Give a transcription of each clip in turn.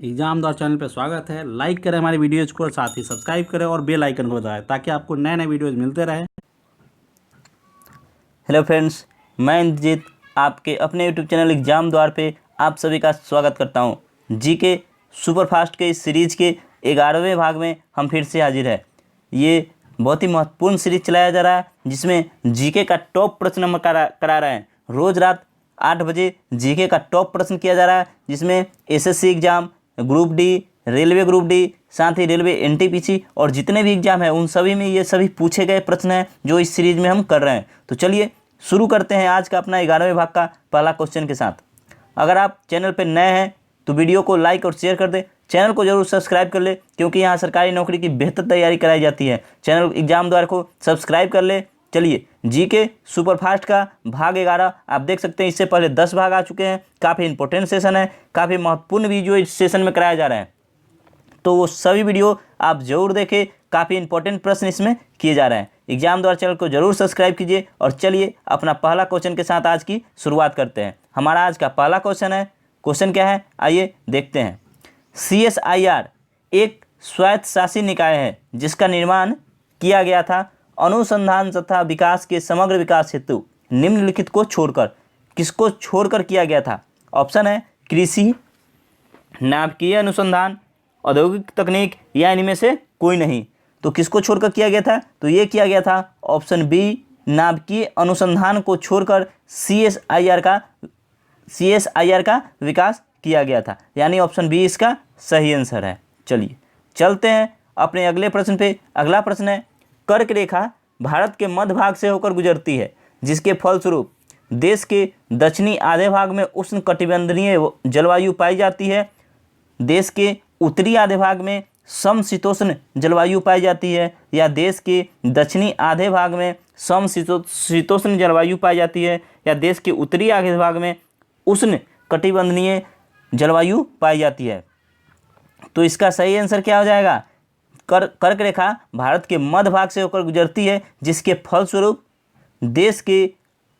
Exam दौर channel पर स्वागत है। लाइक करें हमारी वीडियोज़ को और साथ ही सब्सक्राइब करें और बेल आइकन को दबाएं ताकि आपको नए नए वीडियोज़ मिलते रहें। हेलो फ्रेंड्स, मैं इंद्रजीत आपके अपने यूट्यूब चैनल एग्जाम द्वार पे आप सभी का स्वागत करता हूं। जीके सुपरफास्ट के इस सीरीज़ के 11वें भाग में हम फिर से हाजिर है। ये बहुत ही महत्वपूर्ण सीरीज चलाया जा रहा है जिसमें जीके का टॉप प्रश्न हम करा रहे हैं। रोज़ रात 8 बजे जीके का टॉप प्रश्न किया जा रहा है जिसमें SSC exam, group D, railway group D, साथ ही रेलवे एनटीपीसी और जितने भी एग्जाम हैं उन सभी में ये सभी पूछे गए प्रश्न हैं जो इस सीरीज में हम कर रहे हैं। तो चलिए शुरू करते हैं आज का अपना 11वें भाग का पहला क्वेश्चन के साथ। अगर आप चैनल पर नए हैं तो वीडियो को लाइक और शेयर कर दें। चैनल को जरूर सब्सक्राइब कर ले क्योंकि यहाँ सरकारी नौकरी की बेहतर तैयारी कराई जाती है। चैनल एग्जाम द्वार को सब्सक्राइब कर ले। चलिए जीके सुपरफास्ट का भाग 11 आप देख सकते हैं। इससे पहले 10 भाग आ चुके हैं। काफ़ी इंपॉर्टेंट सेशन है, काफ़ी महत्वपूर्ण वीडियो इस सेशन में कराया जा रहा है, तो वो सभी वीडियो आप जरूर देखें। काफ़ी इंपॉर्टेंट प्रश्न इसमें किए जा रहे हैं। एग्जाम द्वारा चैनल को जरूर सब्सक्राइब कीजिए और चलिए अपना पहला क्वेश्चन के साथ आज की शुरुआत करते हैं। हमारा आज का पहला क्वेश्चन है। क्वेश्चन क्या है आइए देखते हैं। CSIR एक स्वायत्तशासी निकाय है जिसका निर्माण किया गया था अनुसंधान तथा विकास के समग्र विकास हेतु निम्नलिखित को छोड़कर। किसको छोड़कर किया गया था? ऑप्शन है कृषि, नाभिकीय अनुसंधान, औद्योगिक तकनीक या इनमें से कोई नहीं। तो किसको छोड़कर किया गया था? तो ये किया गया था ऑप्शन बी, नाभिकीय अनुसंधान को छोड़कर CSIR का विकास किया गया था, यानी ऑप्शन बी इसका सही आंसर है। चलिए चलते हैं अपने अगले प्रश्न पे। अगला प्रश्न है, कर्क रेखा भारत के मध्य भाग से होकर गुजरती है जिसके फलस्वरूप देश के दक्षिणी आधे भाग में उष्णकटिबंधीय जलवायु पाई जाती है, देश के उत्तरी आधे भाग में समशीतोष्ण जलवायु पाई जाती है, या देश के दक्षिणी आधे भाग में समशीतोष्ण जलवायु पाई जाती है, या देश के उत्तरी आधे भाग में उष्ण कटिबंधीय जलवायु पाई जाती है। तो इसका सही आंसर क्या हो जाएगा? कर्क रेखा भारत के मध्य भाग से होकर गुजरती है जिसके फलस्वरूप देश के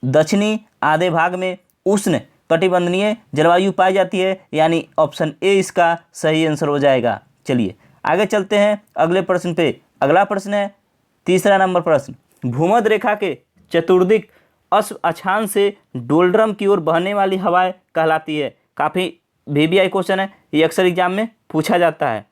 दक्षिणी आधे भाग में उष्ण कटिबंधीय जलवायु पाई जाती है, यानी ऑप्शन ए इसका सही आंसर हो जाएगा। चलिए आगे चलते हैं अगले प्रश्न पे। अगला प्रश्न है तीसरा नंबर प्रश्न। भूमध्य रेखा के चतुर्दिक अक्षांश से डोलड्रम की ओर बहने वाली हवाएं कहलाती है। काफ़ी VVI क्वेश्चन है, ये अक्सर एग्जाम में पूछा जाता है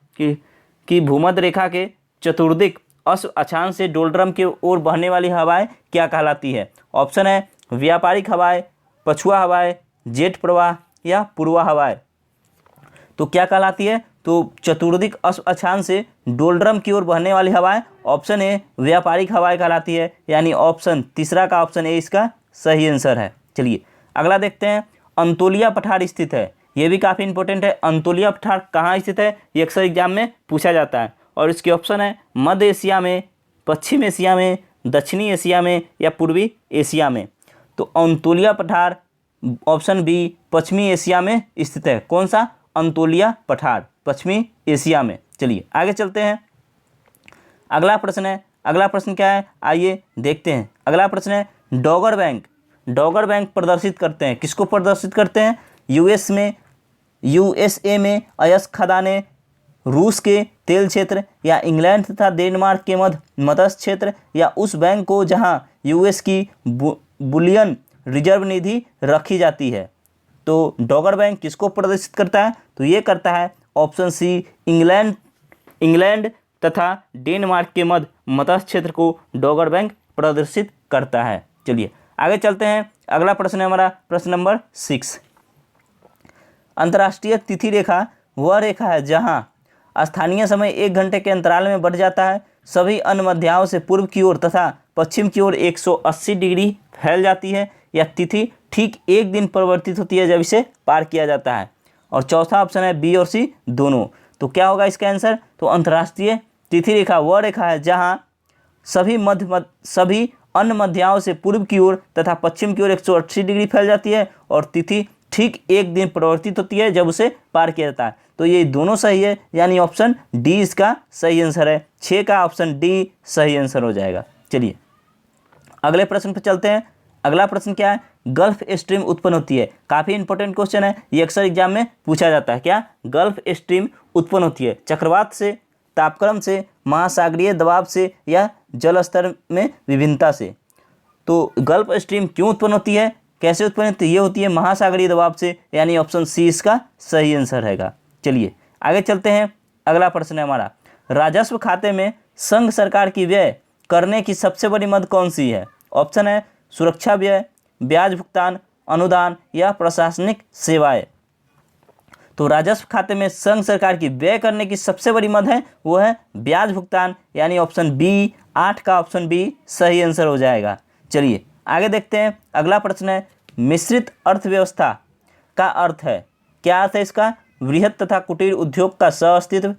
कि भूमध्य रेखा के चतुर्दिक अक्षांश से डोलड्रम की ओर बहने वाली हवाएं क्या कहलाती है? ऑप्शन है व्यापारिक हवाएं, पछुआ हवाएं, जेट प्रवाह या पूर्वा हवाएं। तो क्या कहलाती है? तो चतुर्दिक अक्षांश से डोलड्रम की ओर बहने वाली हवाएं ऑप्शन ए व्यापारिक हवाएं कहलाती है, यानी ऑप्शन तीसरा का ऑप्शन ए इसका सही आंसर है। चलिए अगला देखते हैं। अंतोलिया पठार स्थित है, ये भी काफ़ी इंपॉर्टेंट है। अंतोलिया पठार कहाँ स्थित है? ये अक्सर एग्जाम में पूछा जाता है और इसके ऑप्शन है मध्य एशिया में, पश्चिम एशिया में, दक्षिणी एशिया में या पूर्वी एशिया में। तो अंतोलिया पठार ऑप्शन बी पश्चिमी एशिया में स्थित है। कौन सा? अंतोलिया पठार पश्चिमी एशिया में। चलिए आगे चलते हैं। अगला प्रश्न है। अगला प्रश्न क्या है आइए देखते हैं। अगला प्रश्न है डॉगर बैंक प्रदर्शित करते हैं। किसको प्रदर्शित करते हैं? USA में अयस्क खदानें, रूस के तेल क्षेत्र या इंग्लैंड तथा डेनमार्क के मत्स्य क्षेत्र, या उस बैंक को जहां US की बुलियन रिजर्व निधि रखी जाती है। तो डॉगर बैंक किसको प्रदर्शित करता है? तो ये करता है ऑप्शन सी इंग्लैंड तथा डेनमार्क के मत्स्य क्षेत्र को डॉगर बैंक प्रदर्शित करता है। चलिए आगे चलते हैं। अगला प्रश्न है हमारा प्रश्न नंबर 6। अंतर्राष्ट्रीय तिथि रेखा वह रेखा है जहां स्थानीय समय 1 घंटे के अंतराल में बढ़ जाता है, सभी अन्य मध्याओं से पूर्व की ओर तथा पश्चिम की ओर 180 डिग्री फैल जाती है, या तिथि ठीक एक दिन परिवर्तित होती है जब इसे पार किया जाता है। और चौथा ऑप्शन है बी और सी दोनों। तो क्या होगा इसका आंसर? तो अंतर्राष्ट्रीय तिथि रेखा वह रेखा है जहां सभी अन्य मध्याओं से पूर्व की ओर तथा पश्चिम की ओर 180 डिग्री फैल जाती है और तिथि ठीक एक दिन परिवर्तित होती है जब उसे पार किया जाता है। तो ये दोनों सही है, यानी ऑप्शन डी इसका सही आंसर है। 6 का ऑप्शन डी सही आंसर हो जाएगा। चलिए अगले प्रश्न पर चलते हैं। अगला प्रश्न क्या है, गल्फ स्ट्रीम उत्पन्न होती है। काफ़ी इंपॉर्टेंट क्वेश्चन है, ये अक्सर एग्जाम में पूछा जाता है। क्या गल्फ स्ट्रीम उत्पन्न होती है? चक्रवात से, तापक्रम से, महासागरीय दबाव से या जल स्तर में विभिन्नता से। तो गल्फ स्ट्रीम क्यों उत्पन्न होती है, कैसे उत्पन्न होती है? ये होती है महासागरीय दबाव से, यानी ऑप्शन सी इसका सही आंसर रहेगा। चलिए आगे चलते हैं। अगला प्रश्न है हमारा, राजस्व खाते में संघ सरकार की व्यय करने की सबसे बड़ी मद कौन सी है? ऑप्शन है सुरक्षा व्यय, ब्याज भुगतान, अनुदान या प्रशासनिक सेवाएं। तो राजस्व खाते में संघ सरकार की व्यय करने की सबसे बड़ी मद है वो है ब्याज भुगतान, यानी ऑप्शन बी, 8 का ऑप्शन बी सही आंसर हो जाएगा। चलिए आगे देखते हैं। अगला प्रश्न है, मिश्रित अर्थव्यवस्था का अर्थ है, क्या अर्थ है इसका? बृहत तथा कुटीर उद्योग का सहअस्तित्व,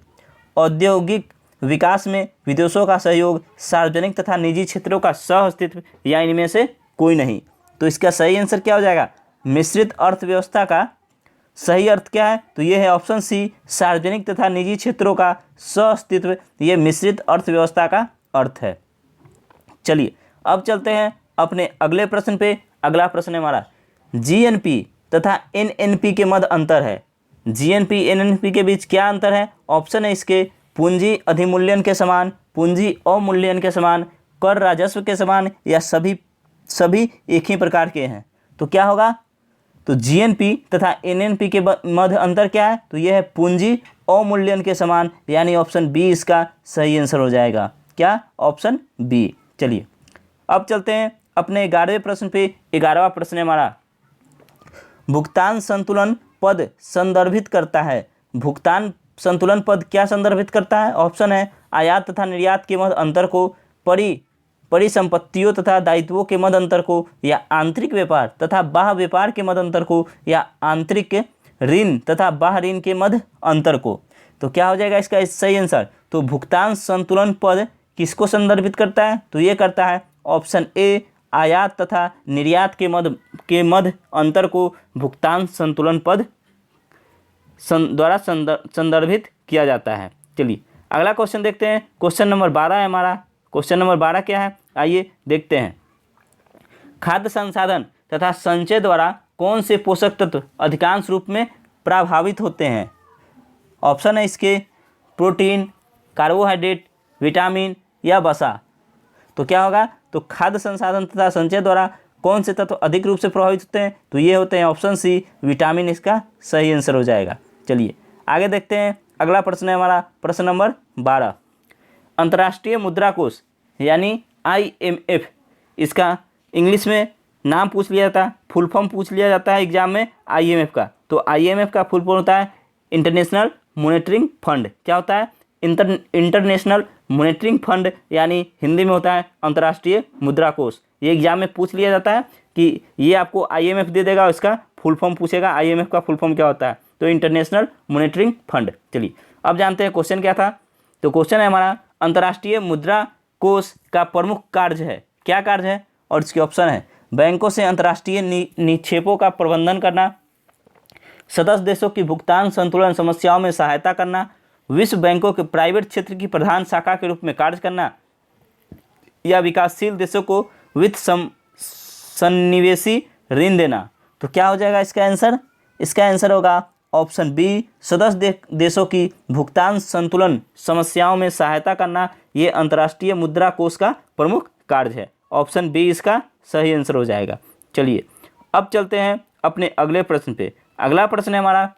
औद्योगिक विकास में विदेशों का सहयोग, सार्वजनिक तथा निजी क्षेत्रों का सहअस्तित्व या इनमें से कोई नहीं। तो इसका सही आंसर क्या हो जाएगा? मिश्रित अर्थव्यवस्था का सही अर्थ क्या है? तो ये है ऑप्शन सी, सार्वजनिक तथा निजी क्षेत्रों का सहअस्तित्व, ये मिश्रित अर्थव्यवस्था का अर्थ है। चलिए अब चलते हैं अपने अगले प्रश्न पे। अगला प्रश्न है हमारा, जीएनपी तथा एनएनपी के मध्य अंतर है। जीएनपी एनएनपी के बीच क्या अंतर है? ऑप्शन है इसके पूंजी अधिमूल्यन के समान, पूंजी अवमूल्यन के समान, कर राजस्व के समान या सभी एक ही प्रकार के हैं। तो क्या होगा? तो जीएनपी तथा एनएनपी के मध्य अंतर क्या है? तो यह है पूंजी अवमूल्यन के समान, यानी ऑप्शन बी इसका सही आंसर हो जाएगा। क्या? Option B. चलिए अब चलते हैं अपने 11वें प्रश्न पे। 11वां प्रश्न है हमारा, भुगतान संतुलन पद संदर्भित करता है। भुगतान संतुलन पद क्या संदर्भित करता है? ऑप्शन है आयात तथा निर्यात के मध्य अंतर को, परिसंपत्तियों तथा दायित्वों के मध्य अंतर को, या आंतरिक व्यापार तथा बाह्य व्यापार के मध्य अंतर को, या आंतरिक ऋण तथा बाह्य ऋण के मध्य अंतर को। तो क्या हो जाएगा इसका सही आंसर? तो भुगतान संतुलन पद किसको संदर्भित करता है? तो ये करता है ऑप्शन ए, आयात तथा निर्यात के मध्य अंतर को भुगतान संतुलन पद द्वारा संदर्भित किया जाता है। चलिए अगला क्वेश्चन देखते हैं। क्वेश्चन नंबर 12 है हमारा। क्वेश्चन नंबर 12 क्या है, आइए देखते हैं। खाद्य संसाधन तथा संचय द्वारा कौन से पोषक तत्व अधिकांश रूप में प्रभावित होते हैं? ऑप्शन है इसके प्रोटीन, कार्बोहाइड्रेट, विटामिन या वसा। तो क्या होगा? तो खाद्य संसाधन तथा संचय द्वारा कौन से तत्व अधिक रूप से प्रभावित होते हैं? तो ये होते हैं ऑप्शन सी, विटामिन इसका सही आंसर हो जाएगा। चलिए आगे देखते हैं। अगला प्रश्न है हमारा प्रश्न नंबर 12, अंतर्राष्ट्रीय मुद्रा कोष यानी IMF, इसका इंग्लिश में नाम पूछ लिया जाता है, फुल फॉर्म पूछ लिया जाता है एग्जाम में IMF का। तो IMF का फुल फॉर्म होता है इंटरनेशनल मॉनेटरिंग फंड। क्या होता है? इंटरनेशनल मॉनेटरिंग फंड, यानी हिंदी में होता है अंतर्राष्ट्रीय मुद्रा कोष। ये एग्जाम में पूछ लिया जाता है कि ये आपको IMF दे देगा, इसका फुल फॉर्म पूछेगा IMF का फुल फॉर्म क्या होता है, तो इंटरनेशनल मॉनेटरिंग फंड। चलिए अब जानते हैं क्वेश्चन क्या था। तो क्वेश्चन है हमारा, अंतर्राष्ट्रीय मुद्रा कोष का प्रमुख कार्य है, क्या कार्य है? और इसके ऑप्शन है बैंकों से अंतर्राष्ट्रीय निक्षेपों का प्रबंधन करना, सदस्य देशों की भुगतान संतुलन समस्याओं में सहायता करना, विश्व बैंकों के प्राइवेट क्षेत्र की प्रधान शाखा के रूप में कार्य करना, या विकासशील देशों को वित्त सन्निवेशी ऋण देना। तो क्या हो जाएगा इसका आंसर? इसका आंसर होगा ऑप्शन बी, सदस्य देशों की भुगतान संतुलन समस्याओं में सहायता करना। ये अंतर्राष्ट्रीय मुद्रा कोष का प्रमुख कार्य है। ऑप्शन बी इसका सही आंसर हो जाएगा। चलिए अब चलते हैं अपने अगले प्रश्न पे। अगला प्रश्न है हमारा,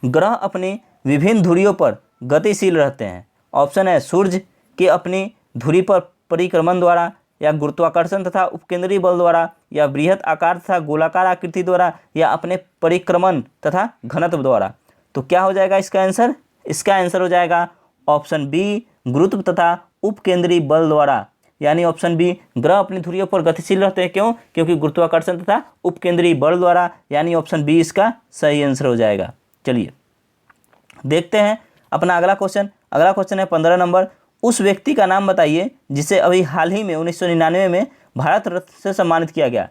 ग्रह अपनी विभिन्न धुरियों पर गतिशील रहते हैं। ऑप्शन है सूर्य के अपनी धुरी पर परिक्रमण द्वारा, या गुरुत्वाकर्षण तथा उपकेंद्रीय बल द्वारा, या बृहत आकार तथा गोलाकार आकृति द्वारा, या अपने परिक्रमण तथा घनत्व द्वारा। तो क्या हो जाएगा इसका आंसर? इसका आंसर हो जाएगा ऑप्शन बी, गुरुत्व तथा उपकेंद्रीय बल द्वारा, यानी ऑप्शन बी, ग्रह अपनी धुरियों पर गतिशील रहते हैं। क्यों? क्योंकि गुरुत्वाकर्षण तथा उपकेंद्रीय बल द्वारा, यानी ऑप्शन बी इसका सही आंसर हो जाएगा। चलिए देखते हैं अपना अगला क्वेश्चन। अगला क्वेश्चन है 15 नंबर, उस व्यक्ति का नाम बताइए जिसे अभी हाल ही में 1999 में भारत रत्न से सम्मानित किया गया।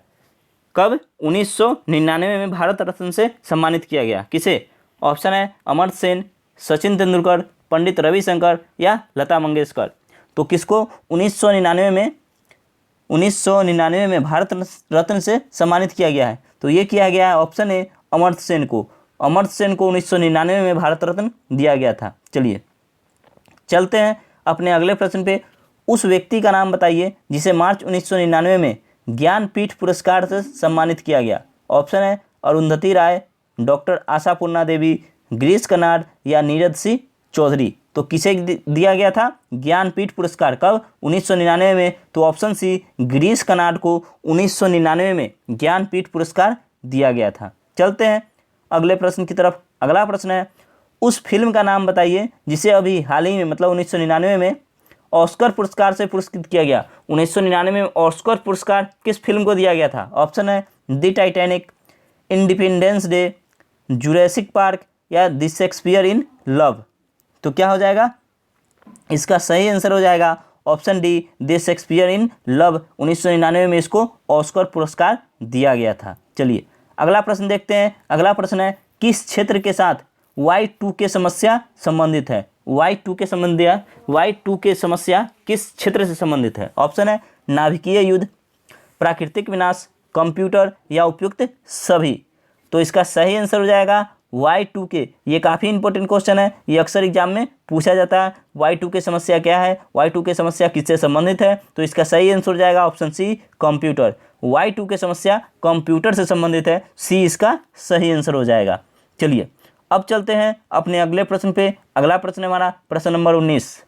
कब? 1999 में भारत रत्न से सम्मानित किया गया। किसे? ऑप्शन है अमर्त्य सेन, सचिन तेंदुलकर, पंडित रविशंकर या लता मंगेशकर। तो किसको 1999 में 1999 में भारत रत्न से सम्मानित किया गया है? तो ये किया गया है ऑप्शन ए अमर्त्य सेन को। अमर्त्य सेन को 1999 में भारत रत्न दिया गया था। चलिए चलते हैं अपने अगले प्रश्न पे। उस व्यक्ति का नाम बताइए जिसे मार्च 1999 में ज्ञानपीठ पुरस्कार से सम्मानित किया गया। ऑप्शन है अरुंधति राय, डॉक्टर आशापूर्णा देवी, गिरीश कर्नाड या नीरज सिंह चौधरी। तो किसे दिया गया था ज्ञानपीठ पुरस्कार? कब? 1999 में। तो ऑप्शन सी गिरीश कर्नाड को 1999 में ज्ञानपीठ पुरस्कार दिया गया था। चलते हैं अगले प्रश्न की तरफ। अगला प्रश्न है उस फिल्म का नाम बताइए जिसे अभी हाल ही में मतलब 1999 में ऑस्कर पुरस्कार से पुरस्कृत किया गया। 1999 में ऑस्कर पुरस्कार किस फिल्म को दिया गया था? ऑप्शन है the Titanic, independence day, Jurassic park या द शेक्सपियर इन लव। तो क्या हो जाएगा? इसका सही आंसर हो जाएगा option D the Shakespeare in love. 1999 में इसको ऑस्कर पुरस्कार दिया गया था। चलिए अगला प्रश्न देखते हैं। अगला प्रश्न है किस क्षेत्र के साथ Y2K समस्या संबंधित है? Y2K समस्या किस क्षेत्र से संबंधित है? ऑप्शन है नाभिकीय युद्ध, प्राकृतिक विनाश, कंप्यूटर या उपयुक्त सभी। तो इसका सही आंसर हो जाएगा Y2K। ये काफ़ी इंपॉर्टेंट क्वेश्चन है, ये अक्सर एग्जाम में पूछा जाता है। Y2K समस्या क्या है, Y2K समस्या किससे संबंधित है? तो इसका सही आंसर हो जाएगा ऑप्शन सी कंप्यूटर। Y2K समस्या कंप्यूटर से संबंधित है, सी इसका सही आंसर हो जाएगा। चलिए अब चलते हैं अपने अगले प्रश्न पे। अगला प्रश्न है हमारा प्रश्न नंबर 19।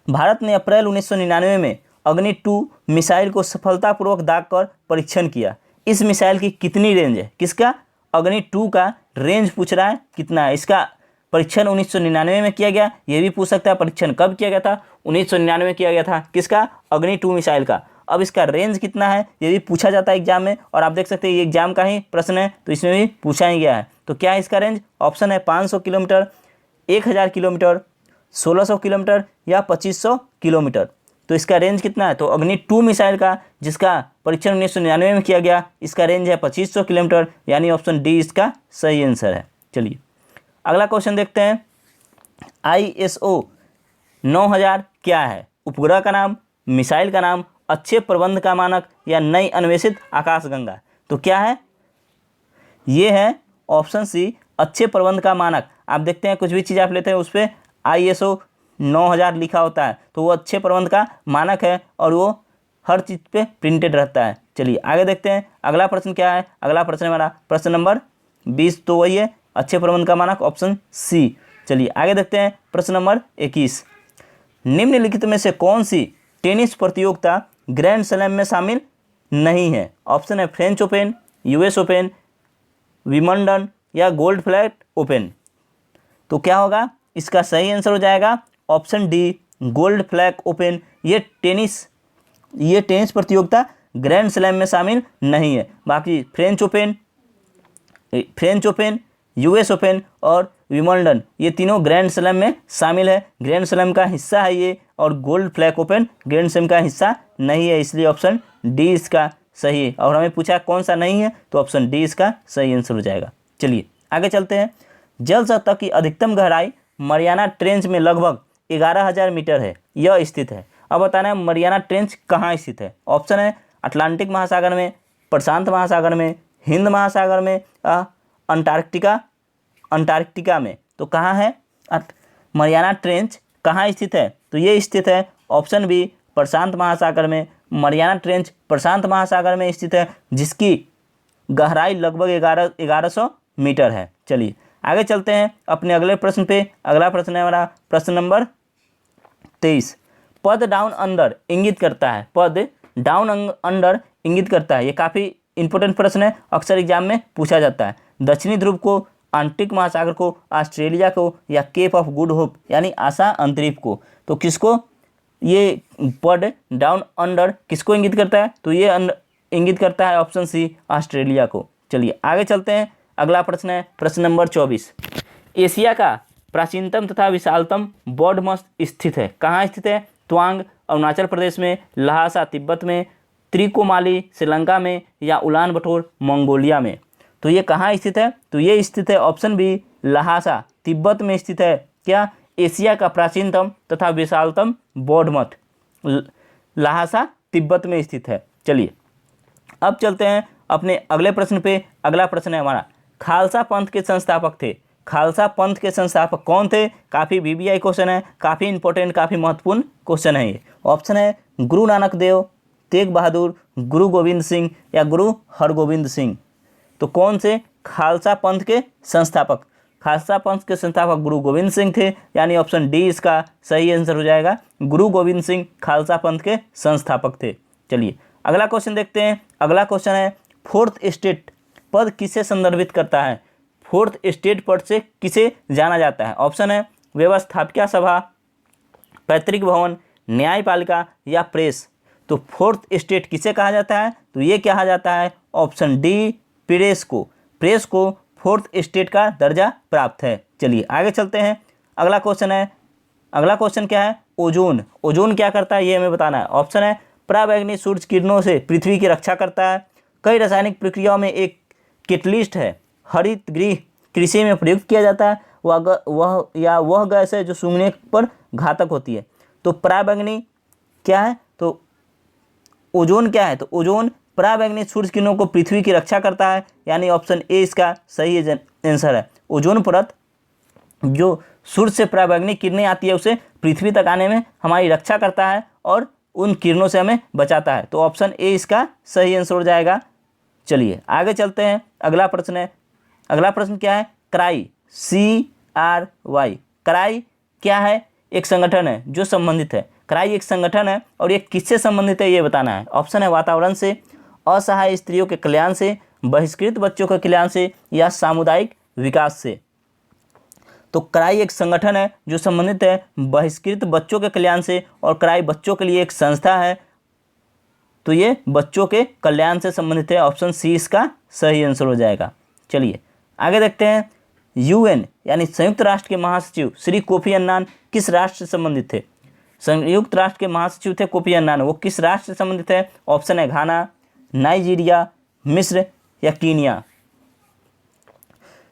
भारत ने अप्रैल 1999 में अग्नि 2 मिसाइल को सफलतापूर्वक दागकर परीक्षण किया। इस मिसाइल की कितनी रेंज है? किसका? अग्नि 2 का रेंज पूछ रहा है कितना है। इसका परीक्षण 1999 में किया गया। ये भी पूछ सकता है परीक्षण कब किया गया था? 1999 में किया गया था। किसका? अग्नि 2 मिसाइल का। अब इसका रेंज कितना है ये भी पूछा जाता है एग्जाम में, और आप देख सकते हैं ये एग्जाम का ही प्रश्न है तो इसमें भी पूछा ही गया है। तो क्या है इसका रेंज? ऑप्शन है 500 किलोमीटर, 1000 किलोमीटर, 1600 किलोमीटर या 2500 किलोमीटर। तो इसका रेंज कितना है? तो अग्नि 2 मिसाइल का जिसका परीक्षण 1999 में किया गया, इसका रेंज है 2500 किलोमीटर, यानी ऑप्शन डी इसका सही आंसर है। चलिए अगला क्वेश्चन देखते हैं। ISO 9000 क्या है? उपग्रह का नाम, मिसाइल का नाम, अच्छे प्रबंध का मानक या नई अन्वेषित आकाशगंगा। तो क्या है? ये है ऑप्शन सी अच्छे प्रबंध का मानक। आप देखते हैं कुछ भी चीज़ आप लेते हैं उस पर ISO 9000 लिखा होता है, तो वो अच्छे प्रबंध का मानक है और वो हर चीज़ पे प्रिंटेड रहता है। चलिए आगे देखते हैं अगला प्रश्न क्या है। अगला प्रश्न है हमारा प्रश्न नंबर 20। तो वही है अच्छे प्रबंध का मानक, ऑप्शन सी। चलिए आगे देखते हैं प्रश्न नंबर 21। निम्नलिखित में से कौन सी टेनिस प्रतियोगिता ग्रैंड स्लैम में शामिल नहीं है? ऑप्शन है French open, US open, Wimbledon या गोल्ड फ्लैट ओपन। तो क्या होगा? इसका सही आंसर हो जाएगा option D gold flag open. ये टेनिस प्रतियोगिता ग्रैंड स्लैम में शामिल नहीं है। बाकी फ्रेंच ओपन, US ओपन और विंबलडन ये तीनों ग्रैंड स्लैम में शामिल है। ग्रैंड स्लैम का हिस्सा है ये, और gold flag open grand slam का हिस्सा नहीं है, इसलिए ऑप्शन डी इसका सही है। और हमें पूछा कौन सा नहीं है, तो ऑप्शन डी इसका सही आंसर हो जाएगा। चलिए आगे चलते हैं। जल सतह की अधिकतम गहराई मरियाना ट्रेंच में लगभग 11000 मीटर है, यह स्थित है। अब बताना है मरियाना ट्रेंच कहाँ स्थित है। ऑप्शन है अटलांटिक महासागर में, प्रशांत महासागर में, हिंद महासागर में, अंटार्कटिका में। तो कहाँ है मरियाना ट्रेंच कहाँ स्थित है? तो ये स्थित है ऑप्शन बी प्रशांत महासागर में। मरियाना ट्रेंच प्रशांत महासागर में स्थित है, जिसकी गहराई लगभग 1100 मीटर है। चलिए आगे चलते हैं अपने अगले प्रश्न पे। अगला प्रश्न है हमारा प्रश्न नंबर 23। पद डाउन अंडर इंगित करता है। पद डाउन अंडर इंगित करता है, ये काफ़ी इंपॉर्टेंट प्रश्न है, अक्सर एग्जाम में पूछा जाता है। दक्षिणी ध्रुव को, आर्कटिक महासागर को, ऑस्ट्रेलिया को या केप ऑफ गुड होप यानी आशा अंतरिक्ष को। तो किसको ये पद डाउन अंडर किसको इंगित करता है? तो ये इंगित करता है ऑप्शन सी ऑस्ट्रेलिया को। चलिए आगे चलते हैं। अगला प्रश्न है प्रश्न नंबर 24। एशिया का प्राचीनतम तथा विशालतम बौद्ध मठ स्थित है। कहाँ स्थित है? त्वांग अरुणाचल प्रदेश में, लहासा तिब्बत में, त्रिकोमाली श्रीलंका में या उलान बटोर मंगोलिया में। तो ये कहाँ स्थित है? तो ये स्थित है ऑप्शन बी लहासा तिब्बत में स्थित है। क्या? एशिया का प्राचीनतम तथा विशालतम बौद्ध मठ लहासा तिब्बत में स्थित है। चलिए अब चलते हैं अपने अगले प्रश्न पे। अगला प्रश्न है हमारा, खालसा पंथ के संस्थापक थे। खालसा पंथ के संस्थापक कौन थे? काफ़ी वीवीआई क्वेश्चन है, काफ़ी इंपॉर्टेंट, काफ़ी महत्वपूर्ण क्वेश्चन है ये। ऑप्शन है गुरु नानक देव, तेग बहादुर, गुरु गोविंद सिंह या गुरु हरगोविंद सिंह। तो कौन से खालसा पंथ के संस्थापक? खालसा पंथ के संस्थापक गुरु गोविंद सिंह थे, यानी ऑप्शन डी इसका सही आंसर हो जाएगा। गुरु गोविंद सिंह खालसा पंथ के संस्थापक थे। चलिए अगला क्वेश्चन देखते हैं। अगला क्वेश्चन है, फोर्थ स्टेट पद किसे संदर्भित करता है? फोर्थ स्टेट पद से किसे जाना जाता है? ऑप्शन है व्यवस्थापिका सभा, पैतृक भवन, न्यायपालिका या प्रेस। तो फोर्थ स्टेट किसे कहा जाता है? तो ये कहा जाता है ऑप्शन डी प्रेस को। प्रेस को फोर्थ स्टेट का दर्जा प्राप्त है। चलिए आगे चलते हैं। अगला क्वेश्चन है, अगला क्वेश्चन क्या है? ओजोन। ओजोन क्या करता है ये हमें बताना है। ऑप्शन है पराबैंगनी सूर्य किरणों से पृथ्वी की रक्षा करता है, कई रासायनिक प्रक्रियाओं में एक कैटलिस्ट है, हरित गृह कृषि में प्रयुक्त किया जाता है, वह गैस है जो सूंघने पर घातक होती है। तो पराबैंगनी क्या है? तो ओजोन क्या है? तो ओजोन पराबैंगनी सूर्य किरणों को पृथ्वी की रक्षा करता है, यानी ऑप्शन ए इसका सही आंसर है। ओजोन परत जो सूर्य से पराबैंगनी किरणें आती है उसे पृथ्वी तक आने में हमारी रक्षा करता है और उन किरणों से हमें बचाता है। तो ऑप्शन ए इसका सही आंसर हो जाएगा। चलिए आगे चलते हैं। अगला प्रश्न है, अगला प्रश्न क्या है? क्राई, CRY, क्राई क्या है? एक संगठन है जो संबंधित है। क्राई एक संगठन है और ये किससे संबंधित है ये बताना है। ऑप्शन है वातावरण से, असहाय स्त्रियों के कल्याण से, बहिष्कृत बच्चों के कल्याण से या सामुदायिक विकास से। तो क्राई एक संगठन है जो संबंधित है बहिष्कृत बच्चों के कल्याण से और क्राई बच्चों के लिए एक संस्था है, तो ये बच्चों के कल्याण से संबंधित है। ऑप्शन सी इसका सही आंसर हो जाएगा। चलिए आगे देखते हैं। UN यानी संयुक्त राष्ट्र के महासचिव श्री कोफी अन्नान किस राष्ट्र से संबंधित थे? संयुक्त राष्ट्र के महासचिव थे कोफी अन्नान, वो किस राष्ट्र से संबंधित है? ऑप्शन है घाना, नाइजीरिया, मिस्र या कीनिया।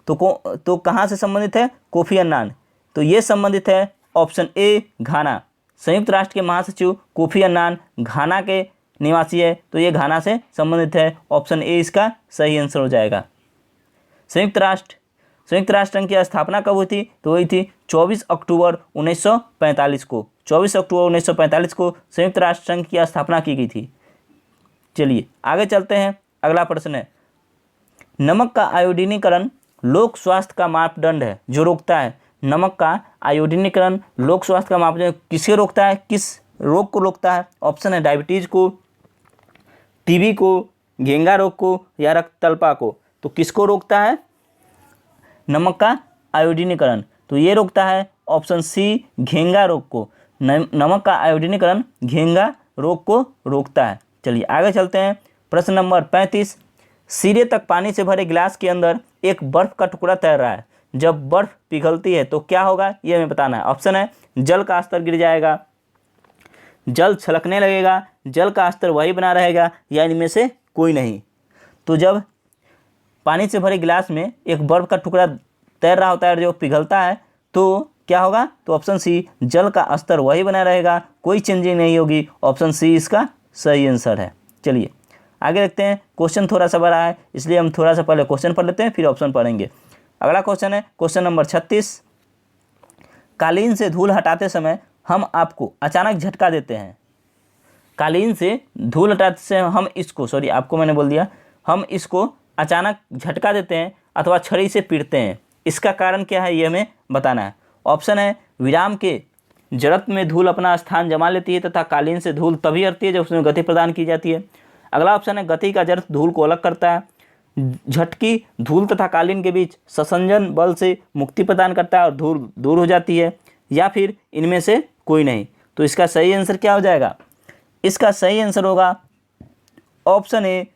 तो कहाँ से संबंधित है कोफी अन्नान? तो ये संबंधित है ऑप्शन ए घाना। संयुक्त राष्ट्र के महासचिव कोफी अन्नान घाना के निवासी है, तो ये घाना से संबंधित है। ऑप्शन ए इसका सही आंसर हो जाएगा। संयुक्त राष्ट्र संघ की स्थापना कब हुई थी? तो हुई थी 24 अक्टूबर 1945 को। 24 अक्टूबर 1945 को संयुक्त राष्ट्र संघ की स्थापना की गई थी। चलिए आगे चलते हैं। अगला प्रश्न है, नमक का आयोडीनीकरण लोक स्वास्थ्य का मापदंड है जो रोकता है। नमक का आयोडीनीकरण लोक स्वास्थ्य का मापदंड किसे रोकता है? किस रोग को रोकता है? ऑप्शन है डायबिटीज को, टीबी को, घेंगा रोग को या रक्ततल्पा को। तो किसको रोकता है नमक का आयोडीनीकरण? तो ये रोकता है ऑप्शन सी घेंगा रोग को। नमक का आयोडीनीकरण घेंगा रोग को रोकता है। चलिए आगे चलते हैं। प्रश्न नंबर 35, सिरे तक पानी से भरे गिलास के अंदर एक बर्फ का टुकड़ा तैर रहा है। जब बर्फ पिघलती है तो क्या होगा ये हमें बताना है। ऑप्शन है जल का स्तर गिर जाएगा, जल छलकने लगेगा, जल का स्तर वही बना रहेगा या इनमें से कोई नहीं। तो जब पानी से भरे गिलास में एक बर्फ का टुकड़ा तैर रहा होता है जो पिघलता है तो क्या होगा? तो ऑप्शन सी जल का स्तर वही बना रहेगा, कोई चेंजिंग नहीं होगी। ऑप्शन सी इसका सही आंसर है। चलिए आगे देखते हैं। क्वेश्चन थोड़ा सा बड़ा है इसलिए हम थोड़ा सा पहले क्वेश्चन पढ़ लेते हैं फिर ऑप्शन पढ़ेंगे। अगला क्वेश्चन है क्वेश्चन नंबर 36, कालीन से धूल हटाते समय हम आपको अचानक झटका देते हैं। कालीन से धूल हटाते से हम इसको आपको मैंने बोल दिया, हम इसको अचानक झटका देते हैं अथवा छड़ी से पीटते हैं। इसका कारण क्या है ये हमें बताना है। ऑप्शन है विराम के जड़त्व में धूल अपना स्थान जमा लेती है तथा कालीन से धूल तभी हटती है जब उसमें गति प्रदान की जाती है। अगला ऑप्शन है गति का जड़त्व धूल को अलग करता है। झटकी धूल तथा कालीन के बीच संसंजन बल से मुक्ति प्रदान करता है और धूल दूर हो जाती है, या फिर इनमें से कोई नहीं। तो इसका सही आंसर क्या हो जाएगा? इसका सही आंसर होगा ऑप्शन ए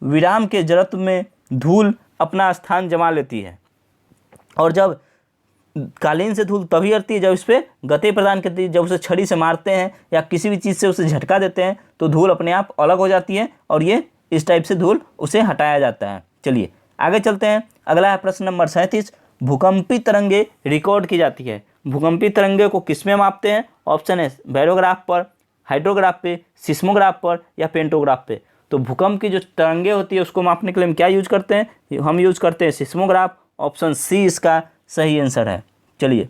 विराम के जड़त्व में धूल अपना स्थान जमा लेती है और जब कालीन से धूल तभी हटती है जब इस पर गति प्रदान करती है। जब उसे छड़ी से मारते हैं या किसी भी चीज़ से उसे झटका देते हैं तो धूल अपने आप अलग हो जाती है और ये इस टाइप से धूल उसे हटाया जाता है। चलिए आगे चलते हैं। अगला है प्रश्न नंबर 37, भूकंपी तरंगे रिकॉर्ड की जाती है। भूकंपी तरंगे को किस में मापते हैं? ऑप्शन है बैरोग्राफ पर, हाइड्रोग्राफ पे, सिस्मोग्राफ पर या पेंटोग्राफ पे। तो भूकंप की जो तरंगे होती है उसको मापने के लिए हम क्या यूज करते हैं, हम यूज करते हैं सिस्मोग्राफ। ऑप्शन सी इसका सही आंसर है। चलिए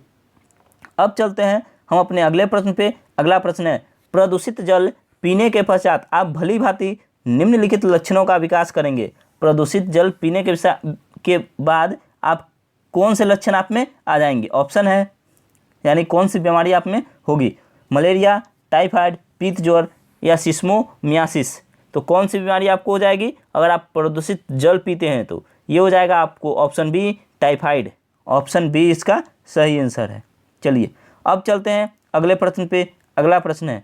अब चलते हैं हम अपने अगले प्रश्न पे। अगला प्रश्न है, प्रदूषित जल पीने के पश्चात आप भली भांति निम्नलिखित लक्षणों का विकास करेंगे। प्रदूषित जल पीने के बाद आप कौन से लक्षण आप में आ जाएंगे। ऑप्शन है यानी कौन सी बीमारी आप में होगी, मलेरिया, टाइफाइड, पीत ज्वर या सिस्मोमियासिस। तो कौन सी बीमारी आपको हो जाएगी अगर आप प्रदूषित जल पीते हैं, तो ये हो जाएगा आपको option B typhoid. Option B इसका सही आंसर है। चलिए अब चलते हैं अगले प्रश्न पे। अगला प्रश्न है,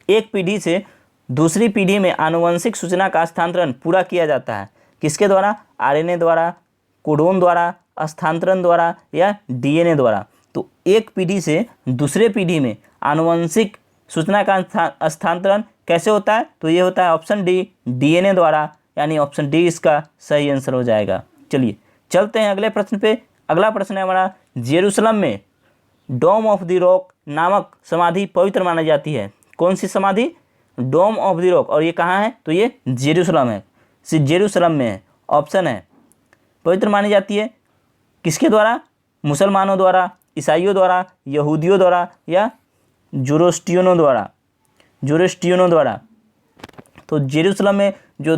एक पीढ़ी से दूसरी पीढ़ी में आनुवंशिक सूचना का स्थानांतरण पूरा किया जाता है किसके द्वारा, आरएनए द्वारा, कोडोन द्वारा, स्थानांतरण द्वारा या डीएनए द्वारा। तो एक पीढ़ी से दूसरे पीढ़ी में आनुवंशिक सूचना का स्थानांतरण कैसे होता है, तो ये होता है ऑप्शन डी डीएनए द्वारा, यानी ऑप्शन डी इसका सही आंसर हो जाएगा। चलिए चलते हैं अगले प्रश्न पे। अगला प्रश्न है हमारा, जेरूसलम में डोम ऑफ द रॉक नामक समाधि पवित्र मानी जाती है। कौन सी समाधि, डोम ऑफ द रॉक, और ये कहाँ है, तो ये जेरूसलम है, जेरूसलम में है। ऑप्शन है पवित्र मानी जाती है किसके द्वारा, मुसलमानों द्वारा, ईसाइयों द्वारा, यहूदियों द्वारा या जोरोस्ट्रियनों द्वारा। तो जेरूसलम में जो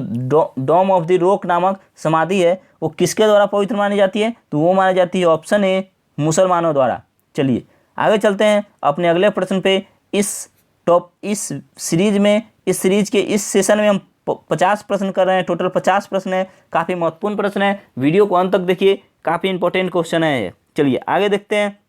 डोम ऑफ द रॉक नामक समाधि है वो किसके द्वारा पवित्र मानी जाती है, तो वो मानी जाती है ऑप्शन ए मुसलमानों द्वारा। चलिए आगे चलते हैं अपने अगले प्रश्न पे। इस सीरीज के इस सेशन में हम 50 प्रश्न कर रहे हैं। टोटल 50 प्रश्न है, काफ़ी महत्वपूर्ण प्रश्न है। वीडियो को अंत तक देखिए, काफ़ी इंपॉर्टेंट क्वेश्चन है ये। चलिए आगे देखते हैं।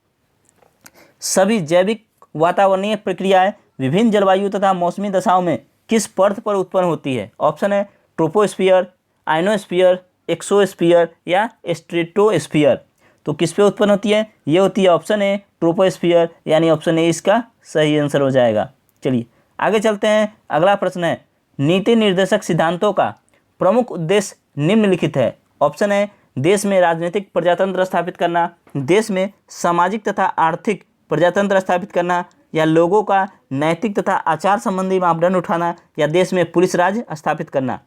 सभी जैविक वातावरणीय प्रक्रियाएं विभिन्न जलवायु तथा मौसमी दशाओं में किस परत पर उत्पन्न होती है। ऑप्शन है ट्रोपोस्फीयर, आइनोस्फीयर, एक्सोस्फीयर या स्ट्रेटोस्फीयर। तो किस पे उत्पन्न होती है, ये होती है ऑप्शन ए ट्रोपोस्फीयर, यानी ऑप्शन ए इसका सही आंसर हो जाएगा। चलिए आगे चलते हैं। अगला प्रश्न है, नीति निर्देशक सिद्धांतों का प्रमुख उद्देश्य निम्नलिखित है। ऑप्शन है देश में राजनीतिक प्रजातंत्र स्थापित करना, देश में सामाजिक तथा आर्थिक प्रजातंत्र स्थापित करना, या लोगों का नैतिक तथा आचार संबंधी मापदंड उठाना, या देश में पुलिस राज स्थापित करना।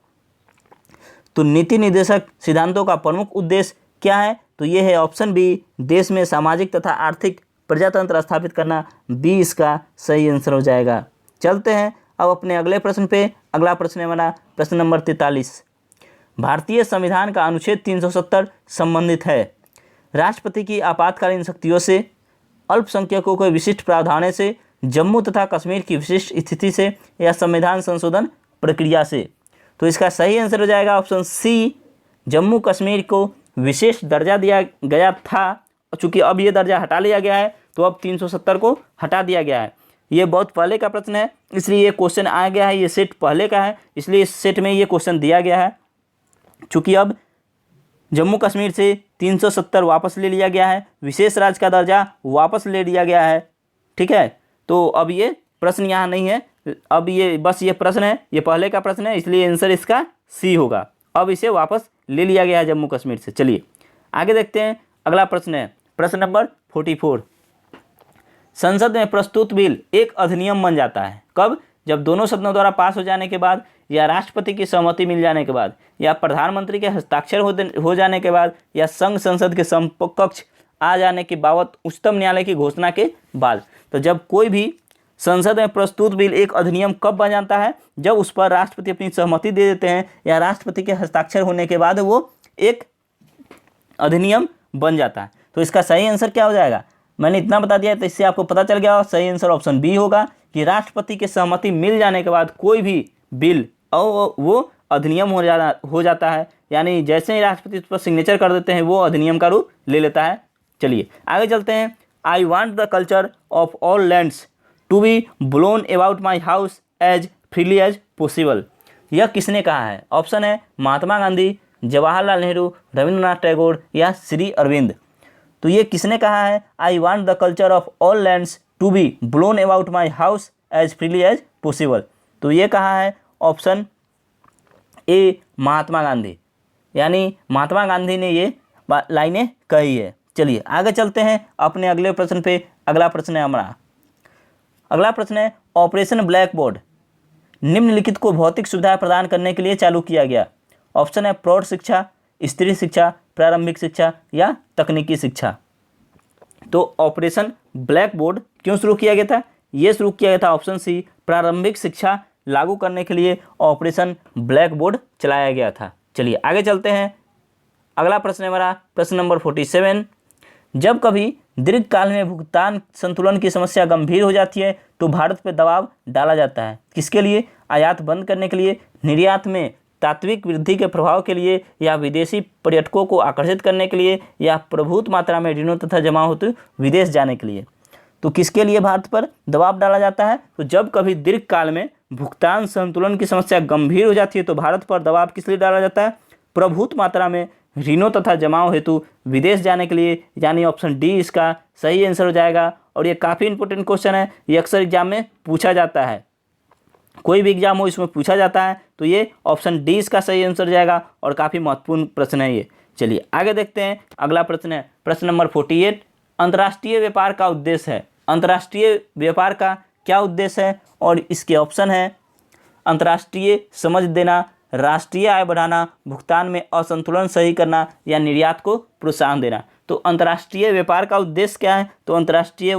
तो नीति निर्देशक सिद्धांतों का प्रमुख उद्देश्य क्या है, तो ये है ऑप्शन बी देश में सामाजिक तथा आर्थिक प्रजातंत्र स्थापित करना। बी इसका सही आंसर हो जाएगा। चलते हैं अब अपने अगले प्रश्न पे। अगला प्रश्न है हमारा प्रश्न नंबर 43। भारतीय संविधान का अनुच्छेद 370 संबंधित है राष्ट्रपति की आपातकालीन शक्तियों से, अल्पसंख्यकों के विशिष्ट प्रावधानों से, जम्मू तथा कश्मीर की विशिष्ट स्थिति से, या संविधान संशोधन प्रक्रिया से। तो इसका सही आंसर हो जाएगा ऑप्शन सी जम्मू कश्मीर को विशेष दर्जा दिया गया था। चूँकि अब ये दर्जा हटा लिया गया है तो अब 370 को हटा दिया गया है। ये बहुत पहले का प्रश्न है इसलिए ये क्वेश्चन आ गया है, ये सेट पहले का है इसलिए इस सेट में ये क्वेश्चन दिया गया है। चूँकि अब जम्मू कश्मीर से 370 वापस ले लिया गया है, विशेष राज्य का दर्जा वापस ले लिया गया है, ठीक है। तो अब ये प्रश्न यहाँ नहीं है, अब ये बस ये प्रश्न है, ये पहले का प्रश्न है इसलिए आंसर इसका सी होगा। अब इसे वापस ले लिया गया है जम्मू कश्मीर से। चलिए आगे देखते हैं। अगला प्रश्न है प्रश्न नंबर 44। संसद में प्रस्तुत बिल एक अधिनियम बन जाता है कब, जब दोनों सदनों द्वारा पास हो जाने के बाद, या राष्ट्रपति की सहमति मिल जाने के बाद, या प्रधानमंत्री के हस्ताक्षर हो जाने के बाद, या संघ संसद के समकक्ष आ जाने के बावत उच्चतम न्यायालय की घोषणा के बाद। तो जब कोई भी संसद में प्रस्तुत बिल एक अधिनियम कब बन जाता है, जब उस पर राष्ट्रपति अपनी सहमति दे देते हैं या राष्ट्रपति के हस्ताक्षर होने के बाद वो एक अधिनियम बन जाता है। तो इसका सही आंसर क्या हो जाएगा, मैंने इतना बता दिया तो इससे आपको पता चल गया। सही आंसर ऑप्शन बी होगा कि राष्ट्रपति की सहमति मिल जाने के बाद कोई भी बिल और वो अधिनियम हो जाता है, यानी जैसे ही राष्ट्रपति उस पर सिग्नेचर कर देते हैं वो अधिनियम का रूप ले लेता है। चलिए आगे चलते हैं। I want the culture of all lands to be blown about my house as freely as possible. यह किसने कहा है। ऑप्शन है महात्मा गांधी, जवाहरलाल नेहरू, रविंद्रनाथ टैगोर या श्री अरविंद। तो ये किसने कहा है, I want the culture of all lands to be blown about my house as freely as possible. तो ये कहा है ऑप्शन ए महात्मा गांधी, यानी महात्मा गांधी ने ये लाइनें कही है। चलिए आगे चलते हैं अपने अगले प्रश्न पे। अगला प्रश्न है हमारा, अगला प्रश्न है ऑपरेशन ब्लैक बोर्ड निम्नलिखित को भौतिक सुविधा प्रदान करने के लिए चालू किया गया। ऑप्शन है प्रौढ़ शिक्षा, स्त्री शिक्षा, प्रारंभिक शिक्षा या तकनीकी शिक्षा। तो ऑपरेशन ब्लैक बोर्ड क्यों शुरू किया गया था? ये शुरू किया गया था ऑप्शन सी, प्रारंभिक शिक्षा लागू करने के लिए ऑपरेशन ब्लैक बोर्ड चलाया गया था। चलिए आगे चलते हैं। अगला प्रश्न है हमारा प्रश्न नंबर 47। जब कभी दीर्घकाल में भुगतान संतुलन की समस्या गंभीर हो जाती है तो भारत पर दबाव डाला जाता है। किसके लिए? आयात बंद करने के लिए, निर्यात में तात्विक वृद्धि के प्रभाव के लिए, या विदेशी पर्यटकों को आकर्षित करने के लिए, या प्रभुत मात्रा में ऋणों तथा जमा हेतु विदेश जाने के लिए। तो किसके लिए भारत पर दबाव डाला जाता है? तो जब कभी दीर्घकाल में भुगतान संतुलन की समस्या गंभीर हो जाती है तो भारत पर दबाव किस लिए डाला जाता है? प्रभुत मात्रा में ऋणों तथा जमाओं हेतु विदेश जाने के लिए, यानी ऑप्शन डी इसका सही आंसर हो जाएगा। और ये काफ़ी इंपॉर्टेंट क्वेश्चन है, ये अक्सर एग्जाम में पूछा जाता है, कोई भी एग्जाम हो इसमें पूछा जाता है, तो ये ऑप्शन डी इसका सही आंसर हो जाएगा और काफ़ी महत्वपूर्ण प्रश्न है ये। चलिए आगे देखते हैं। अगला प्रश्न है प्रश्न नंबर 48। अंतर्राष्ट्रीय व्यापार का उद्देश्य है। अंतर्राष्ट्रीय व्यापार का क्या उद्देश्य है? और इसके ऑप्शन है अंतर्राष्ट्रीय समझ देना, राष्ट्रीय आय बढ़ाना, भुगतान में असंतुलन सही करना, या निर्यात को प्रोत्साहन देना। तो अंतर्राष्ट्रीय व्यापार का उद्देश्य क्या है? तो अंतर्राष्ट्रीय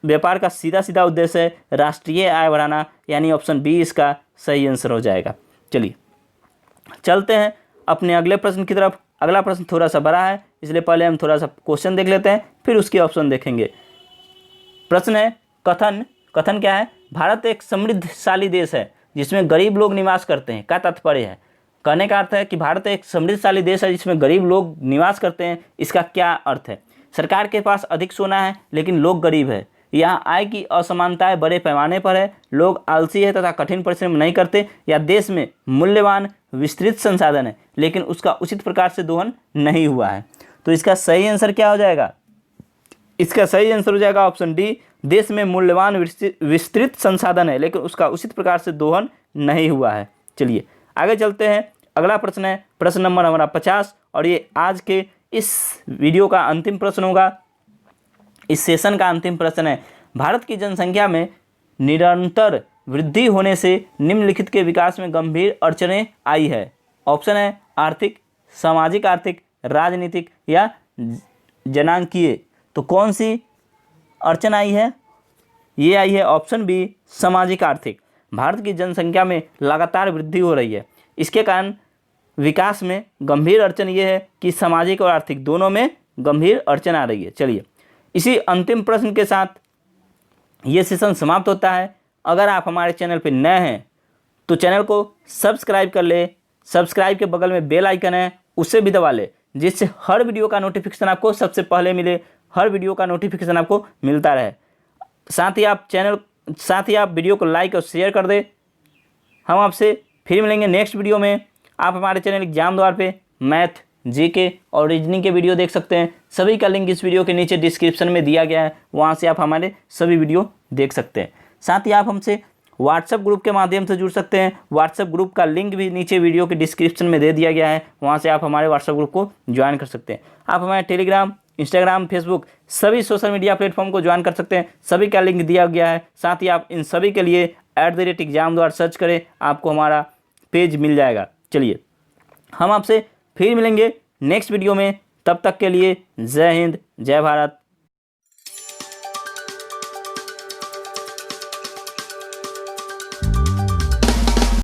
व्यापार का सीधा सीधा उद्देश्य है राष्ट्रीय आय बढ़ाना, यानी ऑप्शन बी इसका सही आंसर हो जाएगा। चलिए चलते हैं अपने अगले प्रश्न की तरफ। अगला प्रश्न थोड़ा सा बड़ा है, इसलिए पहले हम थोड़ा सा क्वेश्चन देख लेते हैं, फिर उसके ऑप्शन देखेंगे। प्रश्न है कथन। कथन क्या है? भारत एक समृद्धशाली देश है जिसमें गरीब लोग निवास करते हैं। क्या तात्पर्य है? कहने का अर्थ है कि भारत एक समृद्धशाली देश है जिसमें गरीब लोग निवास करते हैं। इसका क्या अर्थ है? सरकार के पास अधिक सोना है लेकिन लोग गरीब है। यहाँ आय की असमानताएं बड़े पैमाने पर है। लोग आलसी है तथा कठिन परिश्रम नहीं करते। या देश में मूल्यवान विस्तृत संसाधन है लेकिन उसका उचित प्रकार से दोहन नहीं हुआ है। तो इसका सही आंसर क्या हो जाएगा? इसका सही आंसर हो जाएगा ऑप्शन डी, देश में मूल्यवान विस्तृत संसाधन है लेकिन उसका उचित प्रकार से दोहन नहीं हुआ है। चलिए आगे चलते हैं। अगला प्रश्न है प्रश्न नंबर हमारा 50 और ये आज के इस वीडियो का अंतिम प्रश्न होगा, इस सेशन का अंतिम प्रश्न है। भारत की जनसंख्या में निरंतर वृद्धि होने से निम्नलिखित के विकास में गंभीर अड़चनें आई है। ऑप्शन है आर्थिक, सामाजिक आर्थिक, राजनीतिक या जनांकीय। तो कौन सी अड़चन आई है? ये आई है ऑप्शन बी सामाजिक आर्थिक। भारत की जनसंख्या में लगातार वृद्धि हो रही है, इसके कारण विकास में गंभीर अड़चन ये है कि सामाजिक और आर्थिक दोनों में गंभीर अड़चन आ रही है। चलिए इसी अंतिम प्रश्न के साथ ये सेशन समाप्त होता है। अगर आप हमारे चैनल पर नए हैं तो चैनल को सब्सक्राइब कर ले। सब्सक्राइब के बगल में बेल आइकन है, उसे भी दबा ले, जिससे हर वीडियो का नोटिफिकेशन आपको सबसे पहले मिले, हर वीडियो का नोटिफिकेशन आपको मिलता रहे। साथ ही आप वीडियो को लाइक और शेयर कर दे। हम आपसे फिर मिलेंगे नेक्स्ट वीडियो में। आप हमारे चैनल एग्जाम द्वार पे मैथ, जीके और रीजनिंग के वीडियो देख सकते हैं। सभी का लिंक इस वीडियो के नीचे डिस्क्रिप्शन में दिया गया है, वहाँ से आप हमारे सभी वीडियो देख सकते हैं। साथ ही आप हमसे व्हाट्सएप ग्रुप के माध्यम से जुड़ सकते हैं। व्हाट्सएप ग्रुप का लिंक भी नीचे वीडियो के डिस्क्रिप्शन में दे दिया गया है, वहाँ से आप हमारे व्हाट्सएप ग्रुप को ज्वाइन कर सकते हैं। आप हमारे टेलीग्राम, इंस्टाग्राम, फेसबुक सभी सोशल मीडिया प्लेटफॉर्म को ज्वाइन कर सकते हैं। सभी का लिंक दिया गया है। साथ ही आप इन सभी के लिए @exam द्वारा सर्च करें, आपको हमारा पेज मिल जाएगा। चलिए हम आपसे फिर मिलेंगे नेक्स्ट वीडियो में। तब तक के लिए जय हिंद, जय भारत।